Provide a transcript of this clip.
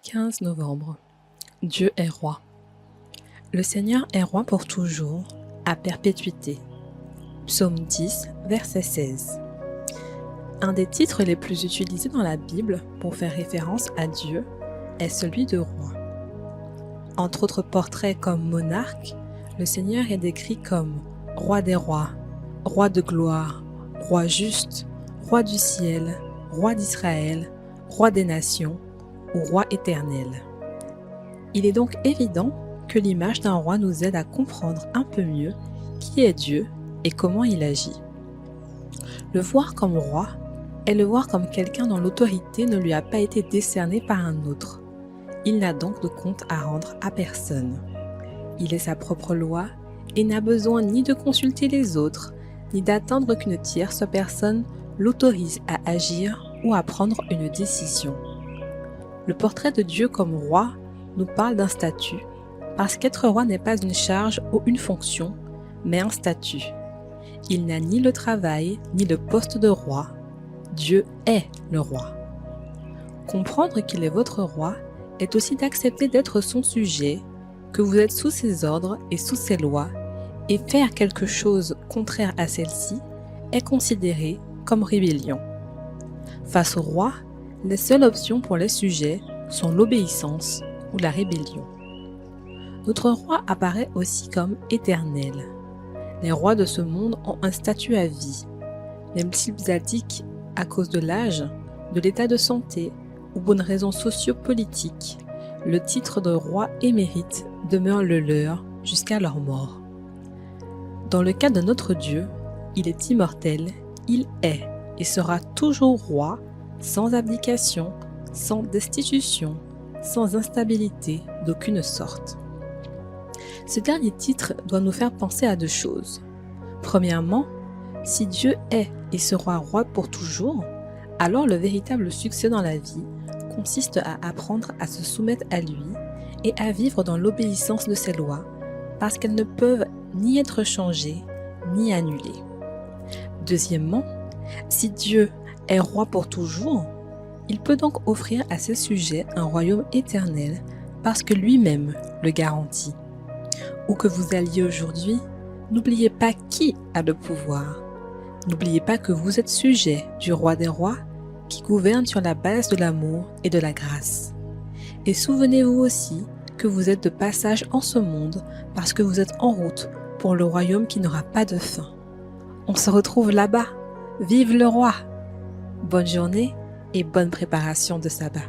15 novembre. Dieu est roi. Le Seigneur est roi pour toujours, à perpétuité. Psaume 10, verset 16. Un des titres les plus utilisés dans la Bible pour faire référence à Dieu est celui de roi. Entre autres portraits comme monarque, le Seigneur est décrit comme roi des rois, roi de gloire, roi juste, roi du ciel, roi d'Israël, roi des nations ou roi éternel. Il est donc évident que l'image d'un roi nous aide à comprendre un peu mieux qui est Dieu et comment il agit. Le voir comme roi est le voir comme quelqu'un dont l'autorité ne lui a pas été décernée par un autre. Il n'a donc de compte à rendre à personne. Il est sa propre loi et n'a besoin ni de consulter les autres, ni d'attendre qu'une tierce personne l'autorise à agir ou à prendre une décision. Le portrait de Dieu comme roi nous parle d'un statut, parce qu'être roi n'est pas une charge ou une fonction, mais un statut. Il n'a ni le travail, ni le poste de roi. Dieu est le roi. Comprendre qu'il est votre roi est aussi d'accepter d'être son sujet, que vous êtes sous ses ordres et sous ses lois, et faire quelque chose contraire à celle-ci est considéré comme rébellion. Face au roi, les seules options pour les sujets sont l'obéissance ou la rébellion. Notre roi apparaît aussi comme éternel. Les rois de ce monde ont un statut à vie, même s'ils abdiquent à cause de l'âge, de l'état de santé ou pour une raison socio-politique. Le titre de roi émérite demeure le leur jusqu'à leur mort. Dans le cas de notre Dieu, il est immortel, il est et sera toujours roi, sans abdication, sans destitution, sans instabilité d'aucune sorte. Ce dernier titre doit nous faire penser à deux choses. Premièrement, si Dieu est et sera roi pour toujours, alors le véritable succès dans la vie consiste à apprendre à se soumettre à lui et à vivre dans l'obéissance de ses lois, parce qu'elles ne peuvent ni être changées ni annulées. Deuxièmement, si Dieu est roi pour toujours, il peut donc offrir à ses sujets un royaume éternel parce que lui-même le garantit. Où que vous alliez aujourd'hui, n'oubliez pas qui a le pouvoir. N'oubliez pas que vous êtes sujet du roi des rois qui gouverne sur la base de l'amour et de la grâce. Et souvenez-vous aussi que vous êtes de passage en ce monde parce que vous êtes en route pour le royaume qui n'aura pas de fin. On se retrouve là-bas. Vive le roi! Bonne journée et bonne préparation de sabbat.